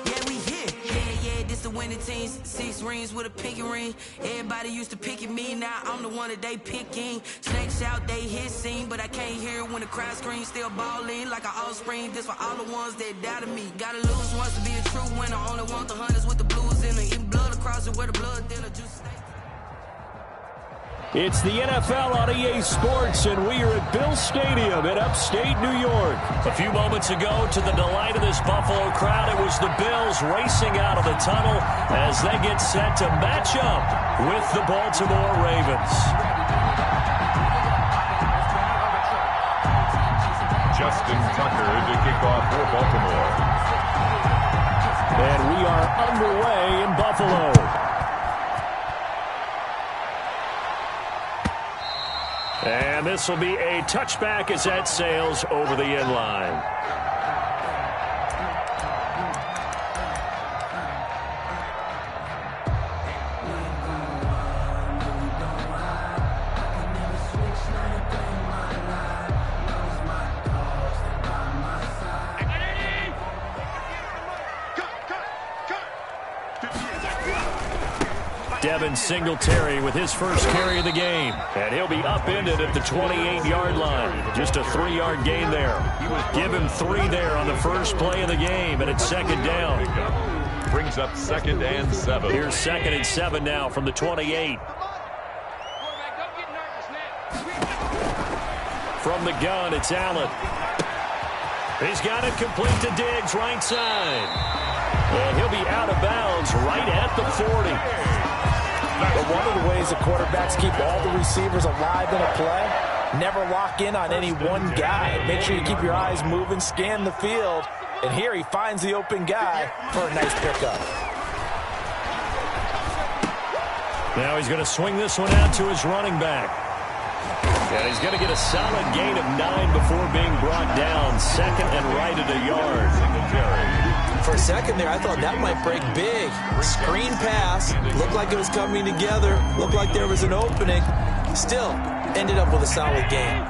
Yeah, we here. Yeah, this the winning teams. 6 rings with a pinky ring. Everybody used to picking me, now I'm the one that they picking. Snakes out, they hissing, but I can't hear when the crowd screams. Still balling like an offspring. This for all the ones that doubted me. Gotta lose once to be a true winner. Only want the hunters with the blues in it. Eating blood across it where the blood thinner. Juice stay. It's the NFL on EA Sports, and we are at Bill Stadium in upstate New York. A few moments ago, to the delight of this Buffalo crowd, it was the Bills racing out of the tunnel as they get set to match up with the Baltimore Ravens. Justin Tucker to kick off for Baltimore. And we are underway in Buffalo. And this will be a touchback as that sails over the end line. Devin Singletary with his first carry of the game. And he'll be upended at the 28-yard line. Just a 3-yard gain there. Give him 3 there on the first play of the game, and it's second down. Brings up 2nd and 7. Here's 2nd and 7 now from the 28. From the gun, it's Allen. He's got it complete to Diggs, right side. And he'll be out of bounds right at the 40. But one of the ways the quarterbacks keep all the receivers alive in a play, never lock in on any one guy. Make sure you keep your eyes moving, scan the field. And here he finds the open guy for a nice pickup. Now he's going to swing this one out to his running back. And he's going to get a solid gain of 9 before being brought down. 2nd and right at a yard. For a second there, I thought that might break big. Screen pass. Looked like it was coming together. Looked like there was an opening. Still, ended up with a solid gain.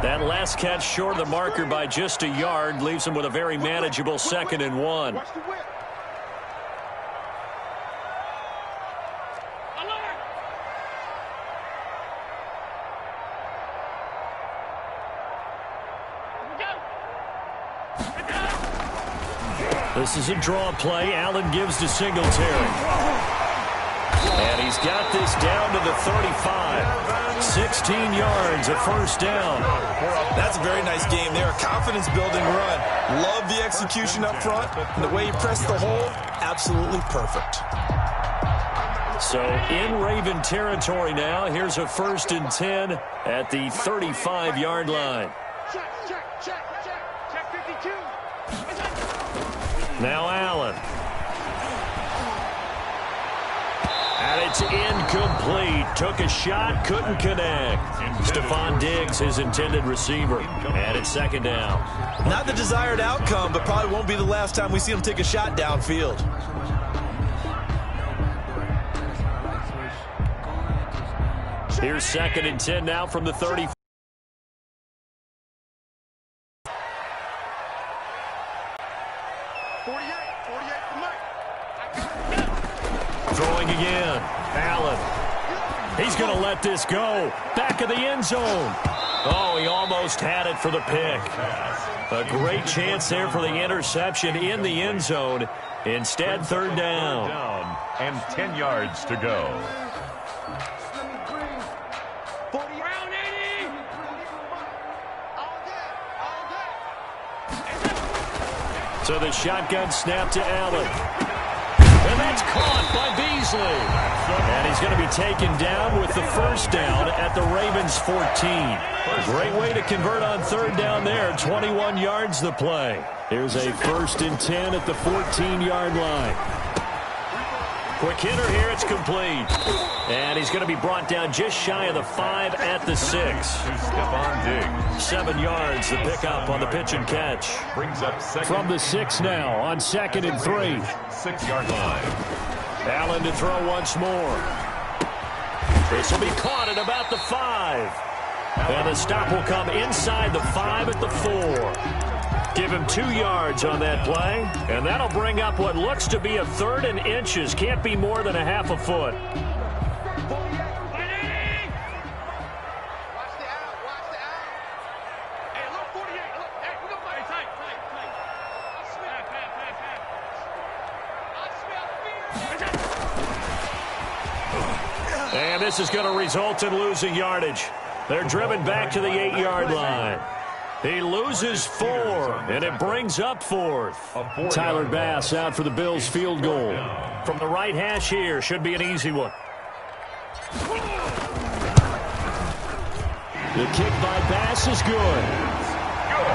That last catch short of the marker by just a yard leaves him with a very manageable 2nd and 1. This is a draw play. Allen gives to Singletary. And he's got this down to the 35. 16 yards, a first down. That's a very nice game there. A confidence-building run. Love the execution up front. And the way he pressed the hole, absolutely perfect. So in Raven territory now. Here's a 1st and 10 at the 35-yard line. Now Allen. And it's incomplete. Took a shot, couldn't connect. Stephon Diggs, his intended receiver. And it's 2nd down. Not the desired outcome, but probably won't be the last time we see him take a shot downfield. Here's 2nd and 10 now from the 30. Throwing again. Allen. He's going to let this go. Back of the end zone. Oh, he almost had it for the pick. A great chance there for the interception in the end zone. Instead, 3rd down. And 10 yards to go. So the shotgun snap to Allen. And that's caught by Beasley. And he's going to be taken down with the first down at the Ravens 14. Great way to convert on 3rd down there. 21 yards the play. Here's a 1st and 10 at the 14-yard line. Quick hitter here. It's complete. And he's going to be brought down just shy of the 5 at the 6. Stephon Diggs. 7 yards, the pickup on the pitch and catch. Brings up 2nd. From the 6 now on 2nd and 3. 6-yard line. Allen to throw once more. This will be caught at about the 5. And the stop will come inside the 5 at the 4. Give him 2 yards on that play, and that'll bring up what looks to be a 3rd and inches. Can't be more than a half a foot. And this is going to result in losing yardage. They're driven back to the 8-yard line. He loses 4, and it brings up 4th. Tyler Bass out for the Bills field goal. From the right hash here, should be an easy one. The kick by Bass is good.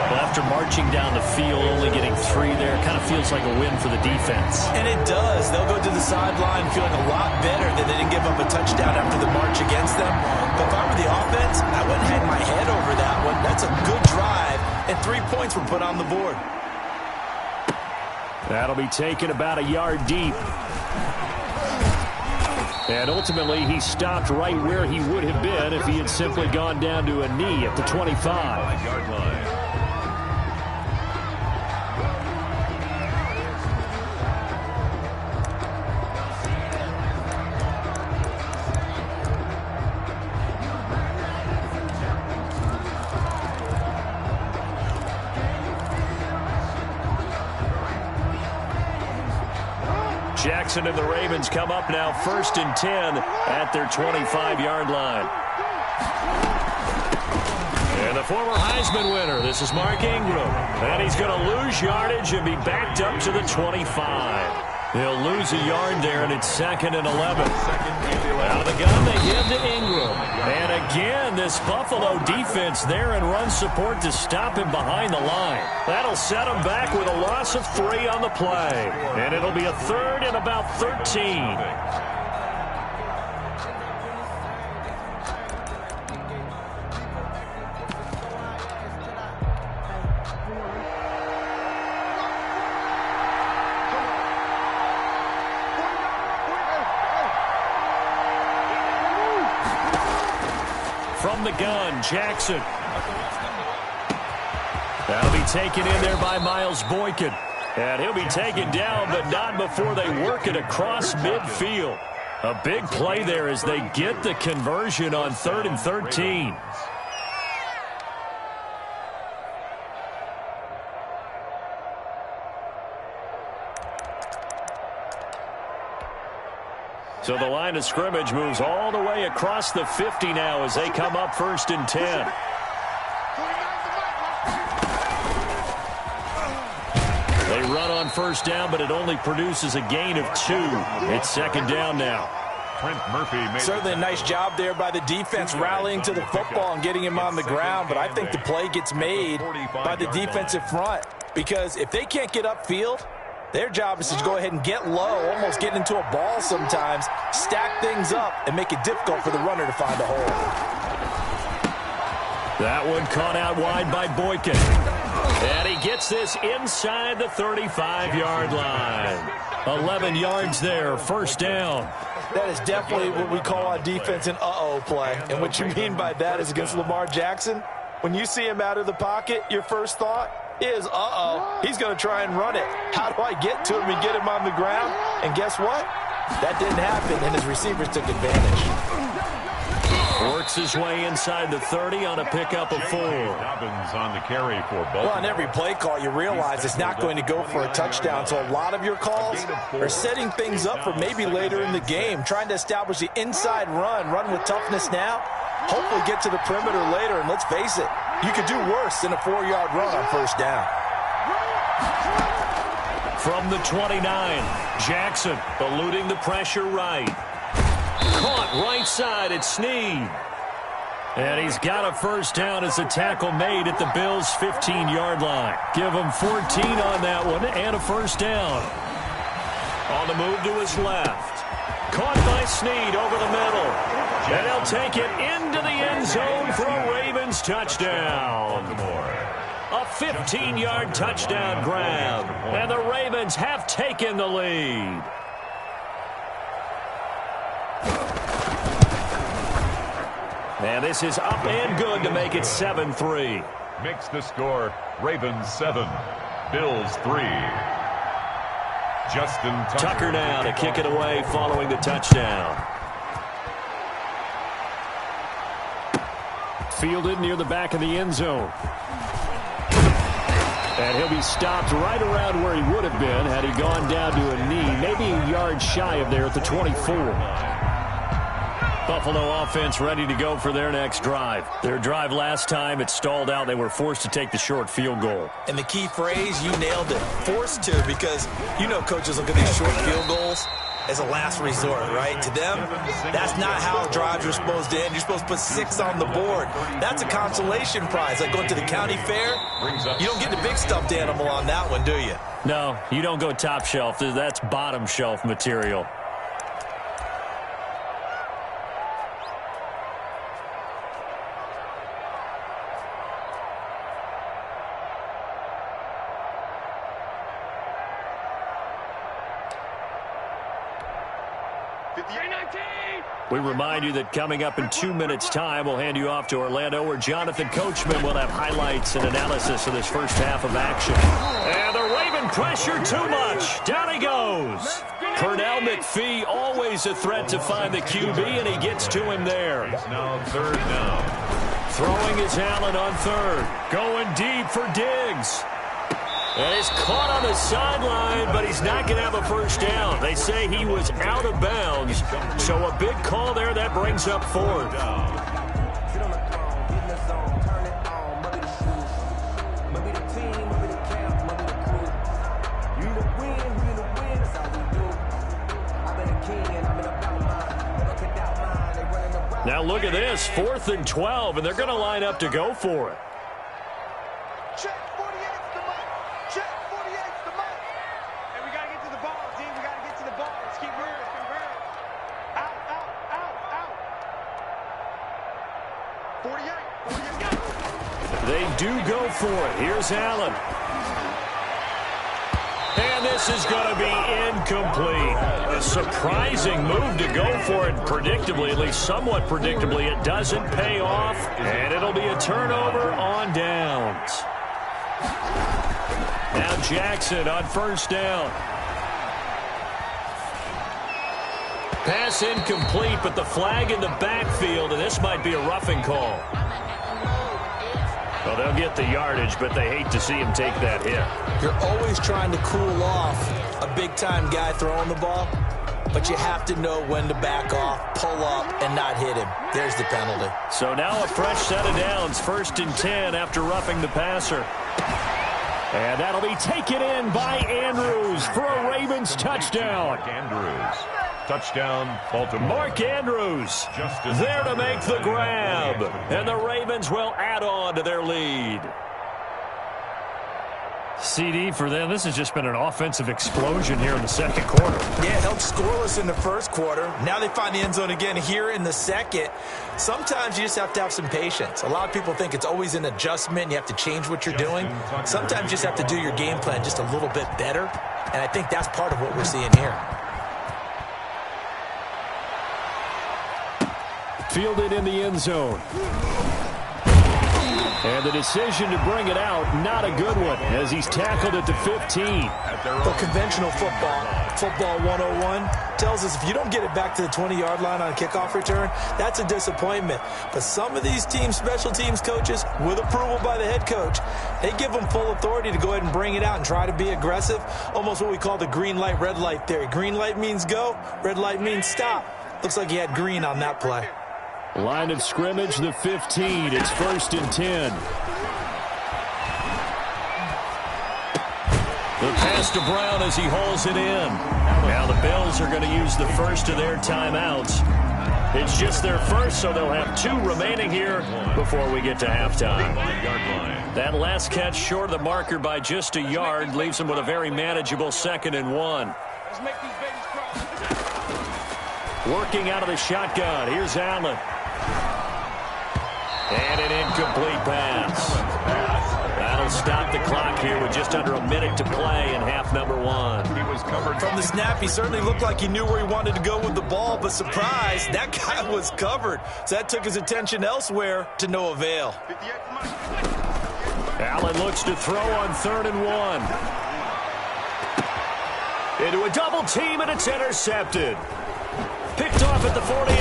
Well, after marching down the field, only getting 3 there, kind of feels like a win for the defense. And it does. They'll go to the sideline feeling a lot better that they didn't give up a touchdown after the march against them. But if I were the offense, I wouldn't hang my head over that one. That's a good drive, and 3 points were put on the board. That'll be taken about a yard deep. And ultimately, he stopped right where he would have been if he had simply gone down to a knee at the 25-yard line. Jackson and the Ravens come up now 1st and 10 at their 25-yard line. And the former Heisman winner, this is Mark Ingram. And he's going to lose yardage and be backed up to the 25. He'll lose a yard there, and it's 2nd and 11. Out of the gun, they give to Ingram. And again, this Buffalo defense there in run support to stop him behind the line. That'll set him back with a loss of 3 on the play. And it'll be a 3rd and about 13. From the gun, Jackson. That'll be taken in there by Miles Boykin. And he'll be taken down, but not before they work it across midfield. A big play there as they get the conversion on 3rd and 13. So the line of scrimmage moves all the way across the 50 now as they come up 1st and 10. They run on 1st down, but it only produces a gain of 2. It's 2nd down now. Trent Murphy made certainly a nice job there by the defense rallying to the football and getting him on the ground, but I think the play gets made by the defensive front because if they can't get upfield, their job is to go ahead and get low, almost get into a ball sometimes, stack things up, and make it difficult for the runner to find a hole. That one caught out wide by Boykin. And he gets this inside the 35-yard line. 11 yards there, 1st down. That is definitely what we call on defense an uh-oh play. And what you mean by that is against Lamar Jackson, when you see him out of the pocket, your first thought is, uh-oh, he's going to try and run it. How do I get to him and get him on the ground? And guess what? That didn't happen, and his receivers took advantage. Works his way inside the 30 on a pickup of 4. Dobbins on the carry for Baltimore. Well, on every play call, you realize it's not going to go for a touchdown. So a lot of your calls are setting things up for maybe later in the game, trying to establish the inside run with toughness now, hopefully get to the perimeter later. And let's face it, you could do worse than a 4-yard run on 1st down. From the 29, Jackson eluding the pressure right. Caught right side at Snead. And he's got a 1st down as the tackle made at the Bills' 15-yard line. Give him 14 on that one and a 1st down. On the move to his left. Caught by Snead over the middle. And he'll take it into the end zone for a Ravens touchdown. A 15-yard touchdown grab. And the Ravens have taken the lead. And this is up and good to make it 7-3. makes the score Ravens 7, Bills 3. Justin Tucker now to kick it away following the touchdown. Fielded near the back of the end zone. And he'll be stopped right around where he would have been had he gone down to a knee, maybe a yard shy of there at the 24. Buffalo offense ready to go for their next drive. Their drive last time, it stalled out. They were forced to take the short field goal. And the key phrase, you nailed it, forced to, because you know coaches look at these short field goals as a last resort, right? To them, that's not how drives are supposed to end. You're supposed to put 6 on the board. That's a consolation prize. Like going to the county fair, you don't get the big stuffed animal on that one, do you? No, you don't go top shelf. That's bottom shelf material. We remind you that coming up in 2 minutes' time, we'll hand you off to Orlando, where Jonathan Coachman will have highlights and analysis of this first half of action. And the Raven pressure too much. Down he goes. Pernell McPhee, always a threat to find the QB, and he gets to him there. It's now 3rd down. Throwing is Allen on 3rd. Going deep for Diggs. And he's caught on the sideline, but he's not going to have a first down. They say he was out of bounds. So a big call there that brings up 4th. Now look at this, 4th and 12, and they're going to line up to go for it. They do go for it. Here's Allen. And this is going to be incomplete. A surprising move to go for it predictably, at least somewhat predictably. It doesn't pay off, and it'll be a turnover on downs. Now Jackson on 1st down. Pass incomplete, but the flag in the backfield, and this might be a roughing call. Well, they'll get the yardage, but they hate to see him take that hit. You're always trying to cool off a big-time guy throwing the ball, but you have to know when to back off, pull up, and not hit him. There's the penalty. So now a fresh set of downs, 1st and 10 after roughing the passer. And that'll be taken in by Andrews for a Ravens touchdown. Andrews. Touchdown, Baltimore. Mark Andrews there to make the grab. And the Ravens will add on to their lead. CD for them, this has just been an offensive explosion here in the 2nd quarter. Yeah, it helped scoreless in the 1st quarter. Now they find the end zone again here in the 2nd. Sometimes you just have to have some patience. A lot of people think it's always an adjustment. You have to change what you're doing. Sometimes you just have to do your game plan just a little bit better. And I think that's part of what we're seeing here. Fielded in the end zone. And the decision to bring it out, not a good one, as he's tackled at the 15. But conventional football 101, tells us if you don't get it back to the 20-yard line on a kickoff return, that's a disappointment. But some of these teams, special teams coaches, with approval by the head coach, they give them full authority to go ahead and bring it out and try to be aggressive, almost what we call the green light, red light theory. Green light means go, red light means stop. Looks like he had green on that play. Line of scrimmage, the 15. It's 1st and 10. The pass to Brown as he hauls it in. Now the Bills are going to use the first of their timeouts. It's just their first, so they'll have 2 remaining here before we get to halftime. That last catch short of the marker by just a yard leaves them with a very manageable 2nd and 1. Working out of the shotgun. Here's Allen. And an incomplete pass. That'll stop the clock here with just under a minute to play in half number 1. He was covered from the snap. He certainly looked like he knew where he wanted to go with the ball, but surprise, that guy was covered. So that took his attention elsewhere to no avail. Allen looks to throw on 3rd and 1. Into a double team, and it's intercepted. Picked off at the 48,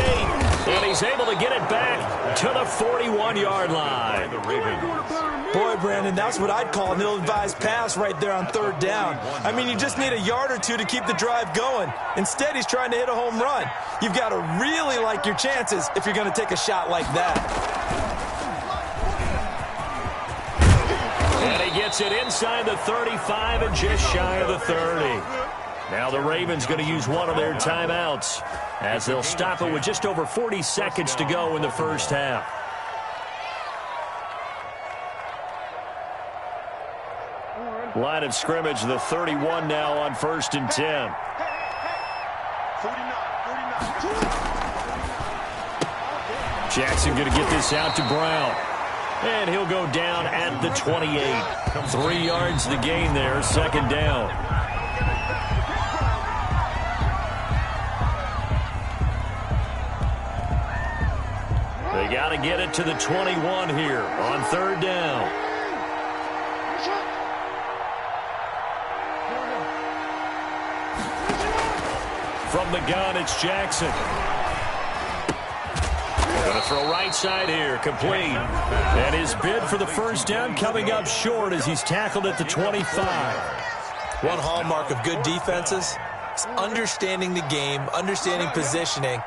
and he's able to get it back to the 41-yard line. Boy, Brandon, that's what I'd call an ill-advised pass right there on 3rd down. I mean, you just need a yard or two to keep the drive going. Instead, he's trying to hit a home run. You've got to really like your chances if you're going to take a shot like that. And he gets it inside the 35 and just shy of the 30. Now the Ravens going to use one of their timeouts as they'll stop it with just over 40 seconds to go in the first half. Line of scrimmage, the 31 now on 1st and 10. Jackson going to get this out to Brown. And he'll go down at the 28. 3 yards the gain there, 2nd down. They got to get it to the 21 here on 3rd down. From the gun, it's Jackson. Going to throw right side here, complete. And his bid for the first down coming up short as he's tackled at the 25. One hallmark of good defenses is understanding the game, understanding positioning,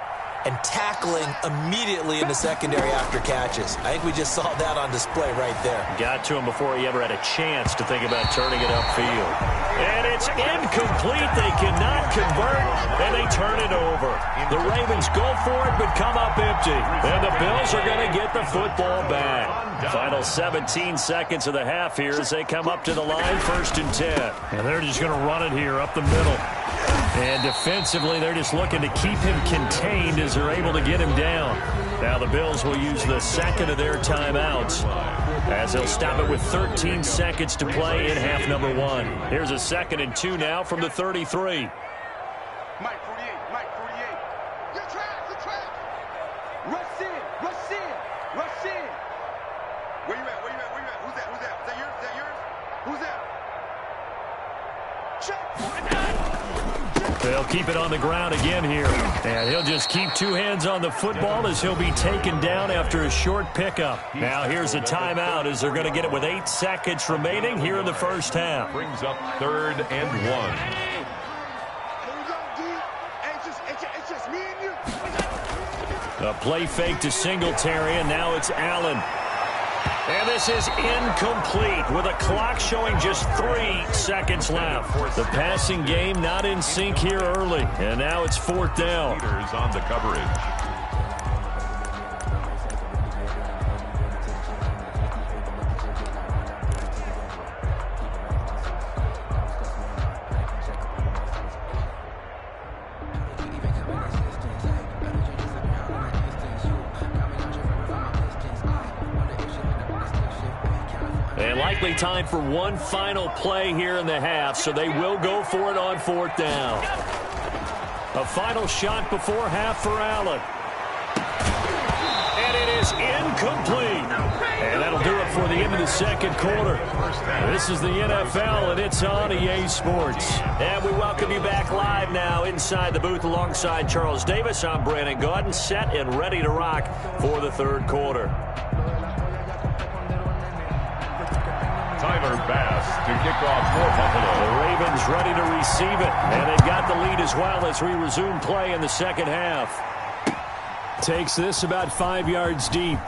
and tackling immediately in the secondary after catches. I think we just saw that on display right there. Got to him before he ever had a chance to think about turning it upfield. And it's incomplete. They cannot convert, and they turn it over. The Ravens go for it, but come up empty. And the Bills are going to get the football back. Final 17 seconds of the half here as they come up to the line, 1st and 10. And they're just going to run it here up the middle. And defensively, they're just looking to keep him contained as they're able to get him down. Now the Bills will use the 2nd of their timeouts as they'll stop it with 13 seconds to play in half number 1. Here's a 2nd and 2 now from the 33. Mike 48, Mike 48. Good track. Rush in. Where you at? Who's that? Is that yours? Who's that? Check. They'll keep it on the ground again here. And he'll just keep 2 hands on the football as he'll be taken down after a short pickup. Now here's a timeout as they're going to get it with 8 seconds remaining here in the first half. Brings up 3rd and 1. A play fake to Singletary, and now it's Allen. And this is incomplete with a clock showing just 3 seconds left. The passing game not in sync here early, and now it's 4th down. Leaders on the coverage. And likely time for one final play here in the half, so they will go for it on 4th down. A final shot before half for Allen. And it is incomplete. And that'll do it for the end of the 2nd quarter. This is the NFL, and it's on EA Sports. And we welcome you back live now inside the booth alongside Charles Davis. I'm Brandon Gaudin, set and ready to rock for the 3rd quarter. Tyler Bass to kick off for Buffalo. The Ravens ready to receive it, and they've got the lead as well as we resume play in the 2nd half. Takes this about 5 yards deep.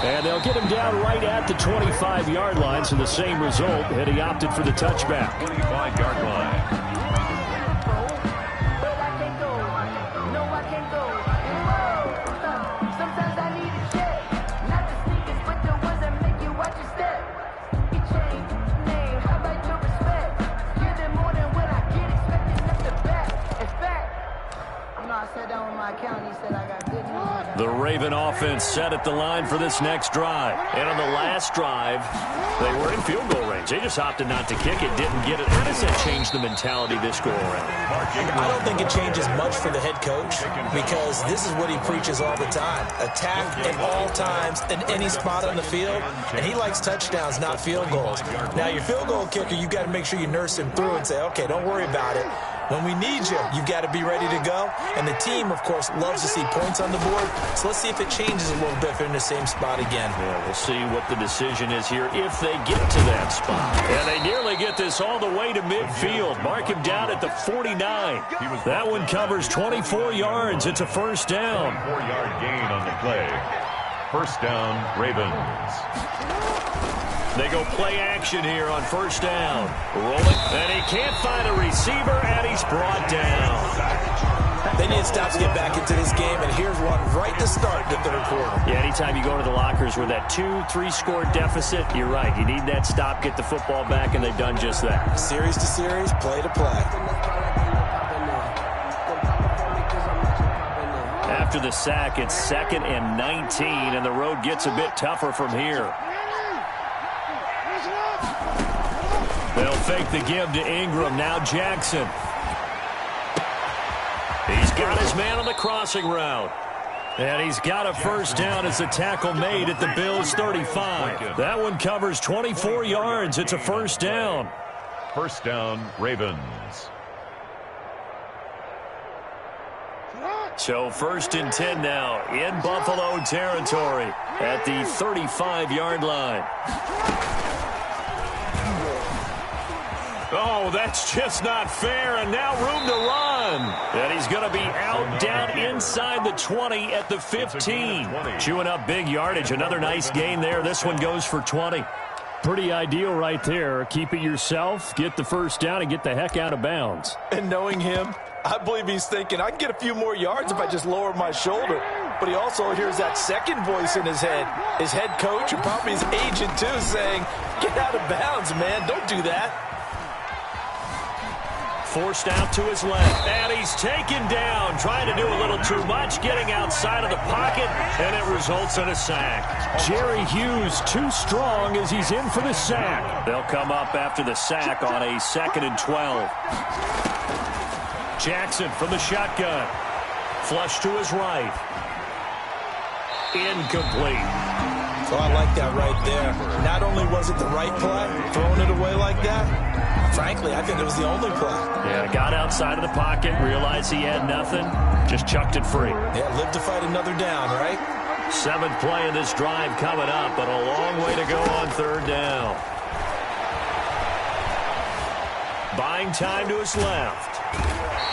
And they'll get him down right at the 25-yard line, so the same result, and he opted for the touchback. 25-yard line. I sat down with my accountant. He said I got good news. The Raven offense set at the line for this next drive. And on the last drive, they were in field goal range. They just opted not to kick it, didn't get it. How does that change the mentality this go around? I don't think it changes much for the head coach because this is what he preaches all the time. Attack at all times in any spot on the field, and he likes touchdowns, not field goals. Now, your field goal kicker, you've got to make sure you nurse him through and say, okay, don't worry about it. When we need you, you've got to be ready to go. And the team, of course, loves to see points on the board. So let's see if it changes a little bit if they're in the same spot again. Yeah, we'll see what the decision is here if they get to that spot. And they nearly get this all the way to midfield. Mark him down at the 49. That one covers 24 yards. It's a first down. 4-yard gain on the play. First down, Ravens. They go play action here on first down. Rolling, and he can't find a receiver, and he's brought down. They need stops to get back into this game, and here's one right to start the third quarter. Yeah, anytime you go to the lockers with that 2-3 score deficit, you're right. You need that stop, get the football back, and they've done just that. Series to series, play to play. After the sack, it's 2nd and 19, and the road gets a bit tougher from here. They'll fake the give to Ingram. Now Jackson. He's got his man on the crossing route. And he's got a first down as the tackle made at the Bills' 35. That one covers 24 yards. It's a first down. First down, Ravens. So 1st and 10 now in Buffalo territory at the 35-yard line. Oh, that's just not fair, and now room to run. And he's going to be out down inside the 20 at the 15. Chewing up big yardage. Another nice gain there. This one goes for 20. Pretty ideal right there. Keep it yourself, get the first down, and get the heck out of bounds. And knowing him, I believe he's thinking, I can get a few more yards if I just lower my shoulder. But he also hears that second voice in his head. His head coach and probably his agent, too, saying, get out of bounds, man. Don't do that. Forced out to his left, and he's taken down, trying to do a little too much, getting outside of the pocket, and it results in a sack. Jerry Hughes too strong as he's in for the sack. They'll come up after the sack on a 2nd and 12. Jackson from the shotgun. Flush to his right. Incomplete. So I like that right there. Not only was it the right play, throwing it away like that, frankly, I think it was the only play. Yeah, got outside of the pocket, realized he had nothing, just chucked it free. Yeah, live to fight another down, right? 7th play of this drive coming up, but a long way to go on 3rd down. Buying time to his left.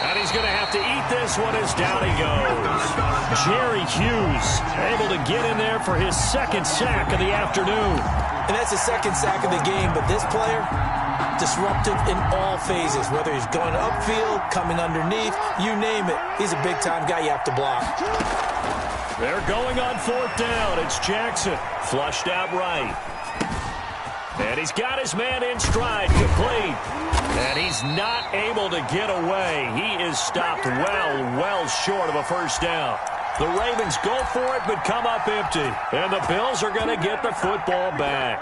And he's going to have to eat this one as down he goes. Jerry Hughes able to get in there for his 2nd sack of the afternoon. And that's the 2nd sack of the game, but this player, disruptive in all phases, whether he's going upfield, coming underneath, you name it. He's a big-time guy you have to block. They're going on 4th down. It's Jackson. Flushed out right. And he's got his man in stride, complete. And he's not able to get away. He is stopped well short of a first down. The Ravens go for it, but come up empty. And the Bills are going to get the football back.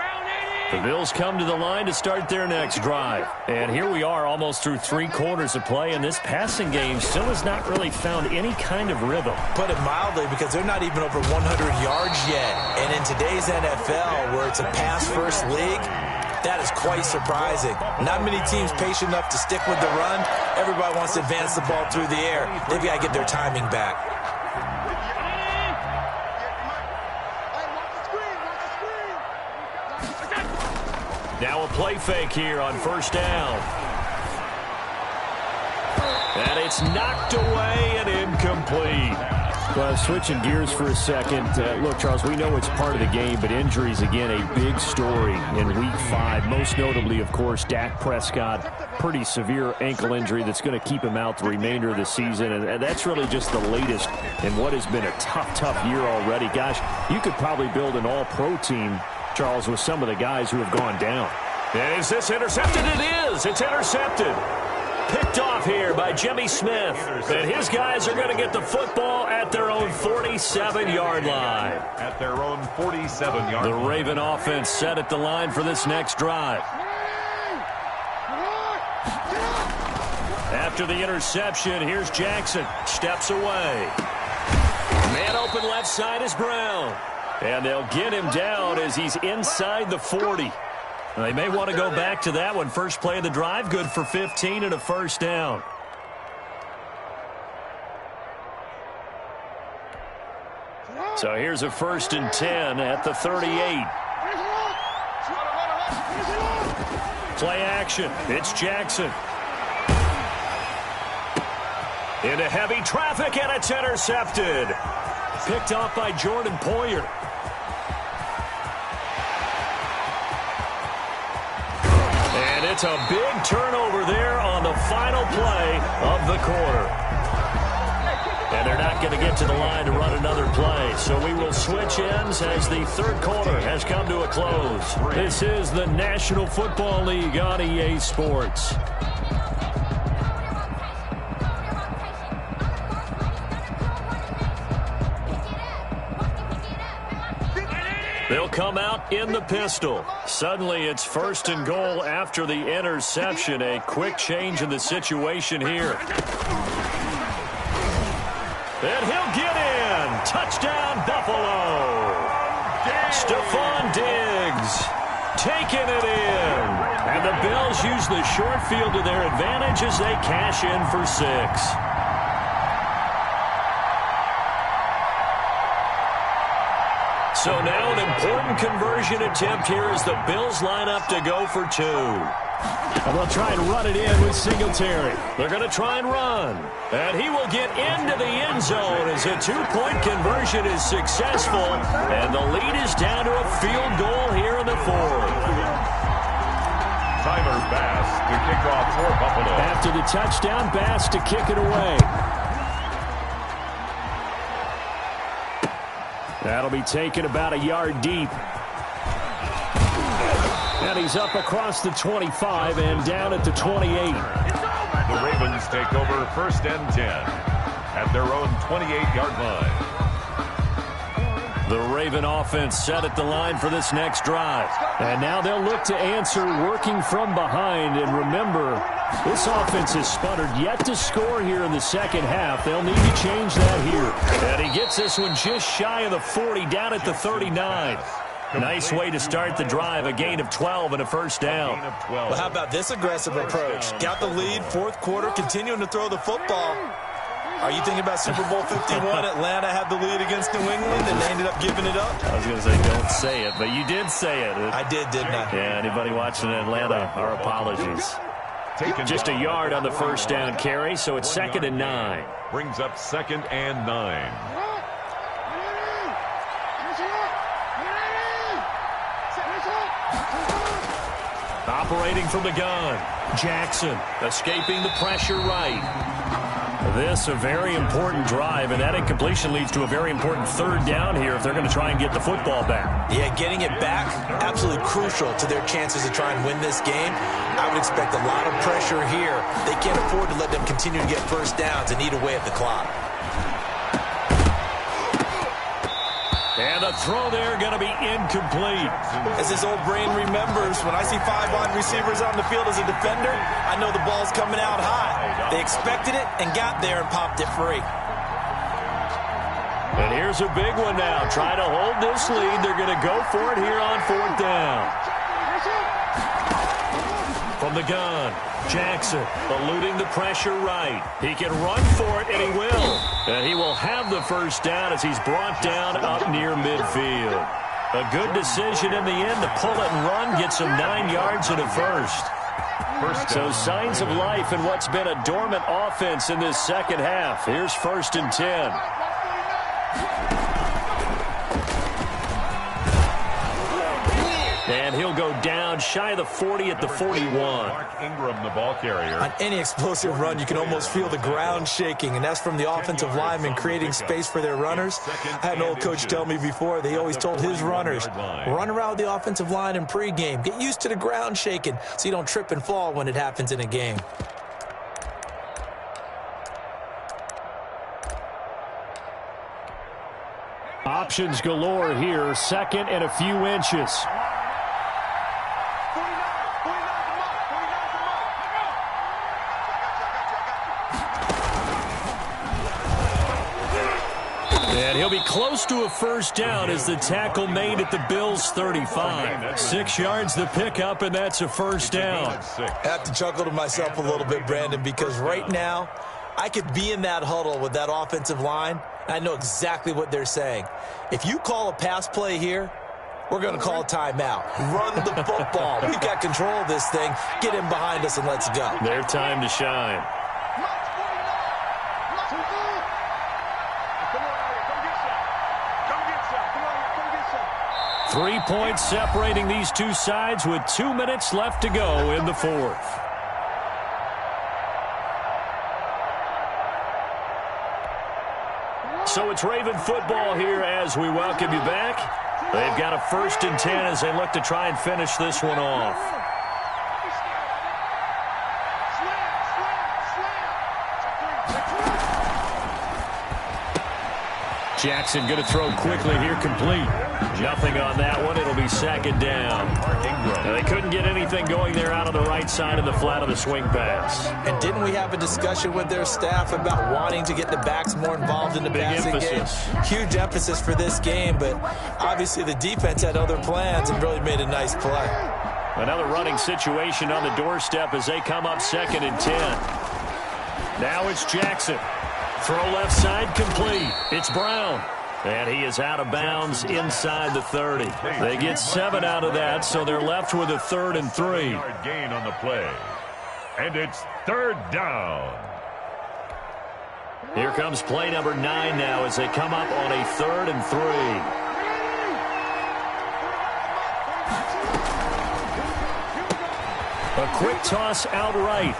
The Bills come to the line to start their next drive. And here we are almost through 3 quarters of play, and this passing game still has not really found any kind of rhythm. Put it mildly, because they're not even over 100 yards yet. And in today's NFL, where it's a pass-first league, that is quite surprising. Not many teams patient enough to stick with the run. Everybody wants to advance the ball through the air. They've got to get their timing back. Now a play fake here on 1st down. And it's knocked away and incomplete. Well, switching gears for a second. Look, Charles, we know it's part of the game, but injuries, again, a big story in Week 5. Most notably, of course, Dak Prescott. Pretty severe ankle injury that's going to keep him out the remainder of the season. And that's really just the latest in what has been a tough year already. Gosh, you could probably build an all-pro team, Charles, with some of the guys who have gone down. And is this intercepted? It is. It's intercepted. Picked off here by Jimmy Smith. And his guys are going to get the football at their own 47-yard line. At their own 47-yard line. The Raven offense set at the line for this next drive. After the interception, here's Jackson. Steps away. Man open left side is Brown. And they'll get him down as he's inside the 40. They may want to go back to that one. First play of the drive, good for 15 and a first down. So here's a 1st and 10 at the 38. Play action. It's Jackson. Into heavy traffic, and it's intercepted. Picked off by Jordan Poyer. And it's a big turnover there on the final play of the quarter. And they're not going to get to the line to run another play. So we will switch ends as the third quarter has come to a close. This is the National Football League on EA Sports. They'll come out in the pistol. Suddenly it's 1st and goal after the interception. A quick change in the situation here. And he'll get in. Touchdown, Buffalo. Stephon Diggs taking it in. And the Bills use the short field to their advantage as they cash in for 6. So now an important conversion attempt here as the Bills line up to go for 2. And they'll try and run it in with Singletary. They're going to try and run. And he will get into the end zone as a 2-point conversion is successful. And the lead is down to a field goal here in the 4th. Tyler Bass to kick off for Buffalo. After the touchdown, Bass to kick it away. That'll be taken about a yard deep. And he's up across the 25 and down at the 28. The Ravens take over 1st and 10 at their own 28-yard line. The Raven offense set at the line for this next drive. And now they'll look to answer working from behind. And remember, this offense has sputtered yet to score here in the second half. They'll need to change that here. And he gets this one just shy of the 40, down at the 39. Nice way to start the drive, a gain of 12 and a first down. Well, how about this aggressive approach? Got the lead, 4th quarter, continuing to throw the football. Are you thinking about Super Bowl 51? Atlanta had the lead against New England, and they ended up giving it up? I was going to say don't say it, but you did say it. I did, didn't I? Yeah, anybody watching Atlanta, our apologies. Just a yard on the first down carry, so it's 2nd and 9. Brings up 2nd and 9. Operating from the gun, Jackson escaping the pressure right. This a very important drive, and that incompletion leads to a very important 3rd down here if they're going to try and get the football back. Yeah, getting it back, absolutely crucial to their chances to try and win this game. I would expect a lot of pressure here. They can't afford to let them continue to get first downs and eat away at the clock. And the throw there going to be incomplete. As his old brain remembers, when I see 5 wide receivers on the field as a defender, I know the ball's coming out high. They expected it and got there and popped it free. And here's a big one now. Try to hold this lead. They're going to go for it here on 4th down. From the gun, Jackson eluding the pressure right. He can run for it, and he will. And he will have the first down as he's brought down up near midfield. A good decision in the end to pull it and run, get some 9 yards and a first. So signs of life in what's been a dormant offense in this second half. Here's 1st and 10. And he'll go down shy of the 40 at the 41. Mark Ingram, the ball carrier. On any explosive run, you can almost feel the ground shaking, and that's from the offensive linemen creating space for their runners. I had an old coach tell me before, they always told his runners, run around the offensive line in pregame. Get used to the ground shaking so you don't trip and fall when it happens in a game. Options galore here. Second and a few inches. And he'll be close to a first down as the tackle made at the Bills' 35. 6 yards the pickup, and that's a first down. I have to chuckle to myself a little bit, Brandon, because right now I could be in that huddle with that offensive line, and I know exactly what they're saying. If you call a pass play here, we're going to call a timeout. Run the football. We've got control of this thing. Get in behind us and let's go. Their time to shine. 3 points separating these two sides with 2 minutes left to go in the fourth. So it's Raven football here as we welcome you back. They've got a 1st and 10 as they look to try and finish this one off. Jackson going to throw quickly here, complete. Nothing on that one. It'll be 2nd down. Now, they couldn't get anything going there out on the right side of the flat of the swing pass. And didn't we have a discussion with their staff about wanting to get the backs more involved in the passing game? Huge emphasis for this game, but obviously the defense had other plans and really made a nice play. Another running situation on the doorstep as they come up 2nd and 10. Now it's Jackson. Throw left side complete. It's Brown. And he is out of bounds inside the 30. They get 7 out of that, so they're left with a 3rd and 3. Gain on the play. And it's 3rd down. Here comes play number 9 now as they come up on a 3rd and 3. A quick toss outright.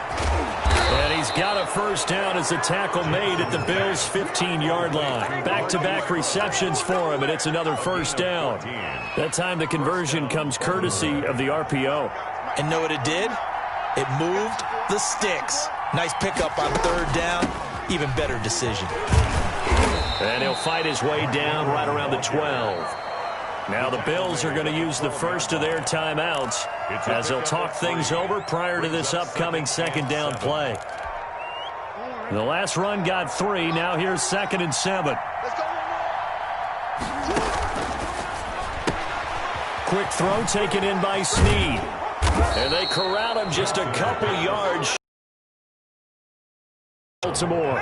And he's got a first down as the tackle made at the Bills' 15-yard line. Back-to-back receptions for him, and it's another first down. That time the conversion comes courtesy of the RPO. And know what it did? It moved the sticks. Nice pickup on 3rd down. Even better decision. And he'll fight his way down right around the 12. Now the Bills are going to use the first of their timeouts as they'll talk things over prior to this upcoming 2nd down play. The last run got 3. Now here's 2nd and 7. Quick throw taken in by Snead. And they corral him just a couple yards. Baltimore.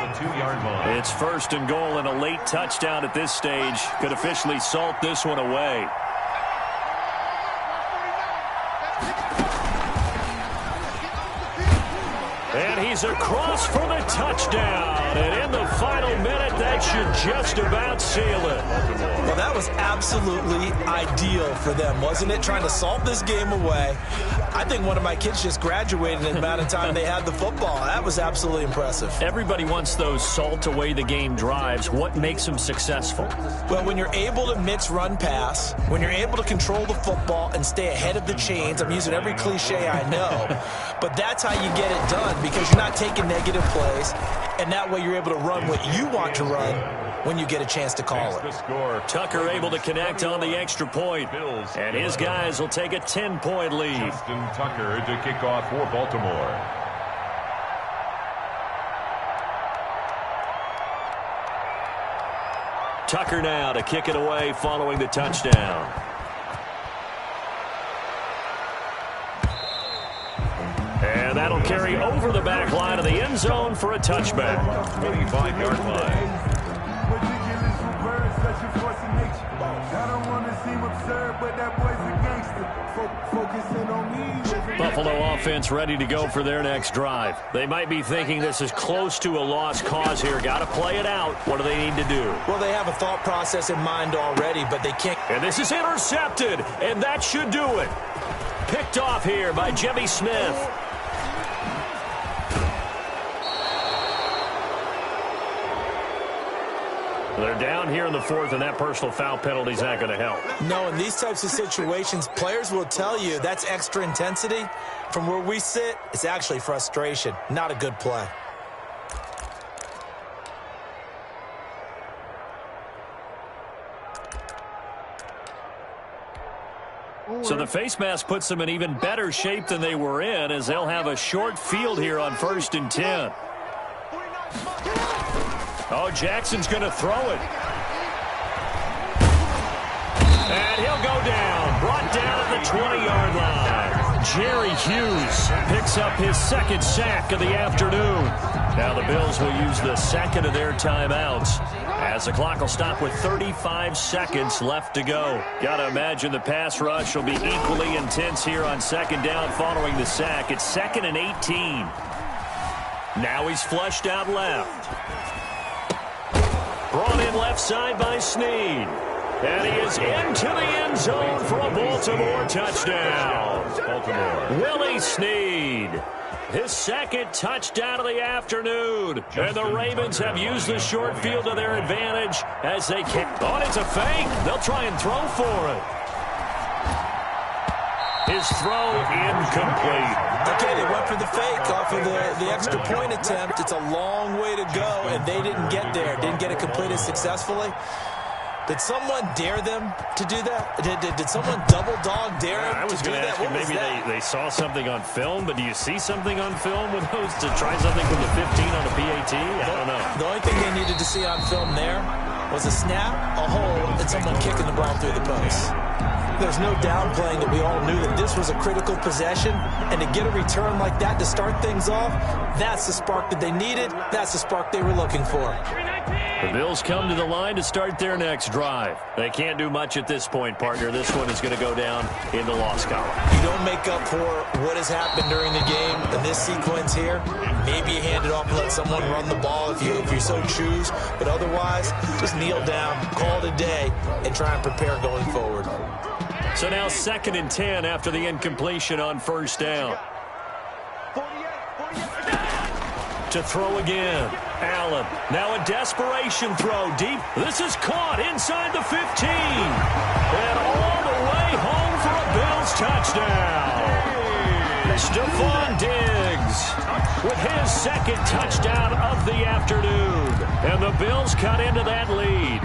It's 1st and goal and a late touchdown at this stage. Could officially salt this one away. And he's across for the touchdown. And in the final minute, that should just about seal it. Well, that was absolutely ideal for them, wasn't it? Trying to salt this game away. I think one of my kids just graduated in the amount of time they had the football. That was absolutely impressive. Everybody wants those salt away the game drives. What makes them successful? Well, when you're able to mix run-pass, when you're able to control the football and stay ahead of the chains, I'm using every cliche I know, but that's how you get it done because you're not taking negative plays, and that way you're able to run what you want to run when you get a chance to call it. Tucker able to connect on the extra point, and his guys will take a 10-point lead. Justin Tucker to kick off for Baltimore. Tucker now to kick it away following the touchdown. And that'll carry over the back line of the end zone for a touchback. 25-yard line. Buffalo offense ready to go for their next drive. They might be thinking this is close to a lost cause here. Got to play it out. What do they need to do? Well, they have a thought process in mind already, but they can't. And this is intercepted, and that should do it. Picked off here by Jimmy Smith. They're down here in the fourth, and that personal foul penalty is not going to help. No, in these types of situations, players will tell you that's extra intensity. From where we sit, it's actually frustration. Not a good play. So the face mask puts them in even better shape than they were in, as they'll have a short field here on 1st and 10. Oh, Jackson's going to throw it. And he'll go down. Brought down at the 20-yard line. Jerry Hughes picks up his second sack of the afternoon. Now the Bills will use the second of their timeouts, as the clock will stop with 35 seconds left to go. Got to imagine the pass rush will be equally intense here on 2nd down following the sack. It's 2nd and 18. Now he's flushed out left. Brought in left side by Snead. And he is into the end zone for a Baltimore touchdown. Willie Snead. His second touchdown of the afternoon. And the Ravens have used the short field to their advantage as they can. Oh, it's a fake. They'll try and throw for it. His throw incomplete. Okay, they went for the fake off of the extra point attempt. It's a long way to go, and they didn't get there. Didn't get it completed successfully. Did someone dare them to do that? Did someone double dog dare them to do that? I was going to ask you, maybe they saw something on film, but do you see something on film with those to try something from the 15 on a PAT? I don't know. The only thing they needed to see on film there was a snap, a hold, and someone kicking the ball through the post. There's no downplaying that we all knew that this was a critical possession, and to get a return like that to start things off, that's the spark that they needed. That's the spark they were looking for. The Bills come to the line to start their next drive. They can't do much at this point, partner. This one is going to go down in the loss column. You don't make up for what has happened during the game in this sequence here. Maybe you hand it off and let someone run the ball if you so choose. But otherwise, just kneel down, call it a day, and try and prepare going forward. So now 2nd and 10 after the incompletion on 1st down. To throw again. Allen. Now a desperation throw deep. This is caught inside the 15. And all the way home for a Bills touchdown. Stephon Diggs with his second touchdown of the afternoon. And the Bills cut into that lead.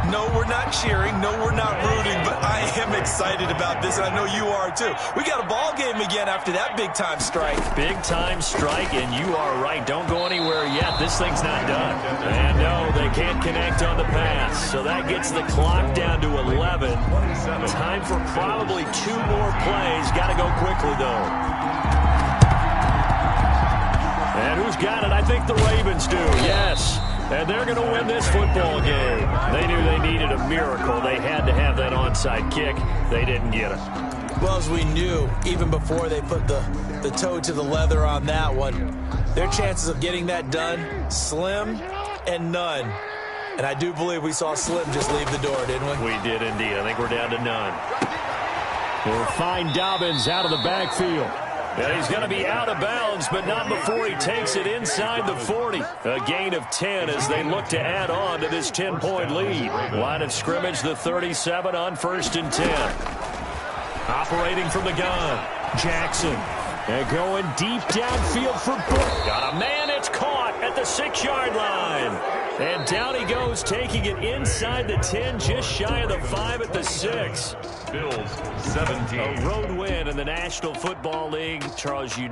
No, we're not cheering. No, we're not rooting. But I am excited about this, and I know you are too. We got a ball game again after that big-time strike. Big-time strike, and you are right. Don't go anywhere yet. This thing's not done. And no, they can't connect on the pass. So that gets the clock down to 11. Time for probably 2 more plays. Got to go quickly, though. And who's got it? I think the Ravens do. Yes. And they're going to win this football game. They knew they needed a miracle. They had to have that onside kick. They didn't get it. Well, as we knew, even before they put the toe to the leather on that one, their chances of getting that done, slim and none. And I do believe we saw Slim just leave the door, didn't we? We did indeed. I think we're down to none. We'll find Dobbins out of the backfield. And he's going to be out of bounds, but not before he takes it inside the 40. A gain of 10 as they look to add on to this 10-point lead. Line of scrimmage, the 37 on 1st and 10. Operating from the gun, Jackson. And going deep downfield for Book. Got a man, it's caught at the 6-yard line. And down he goes, taking it inside the 10, just shy of the 5 at the 6. Bills 17. A road win in the National Football League. Charles, you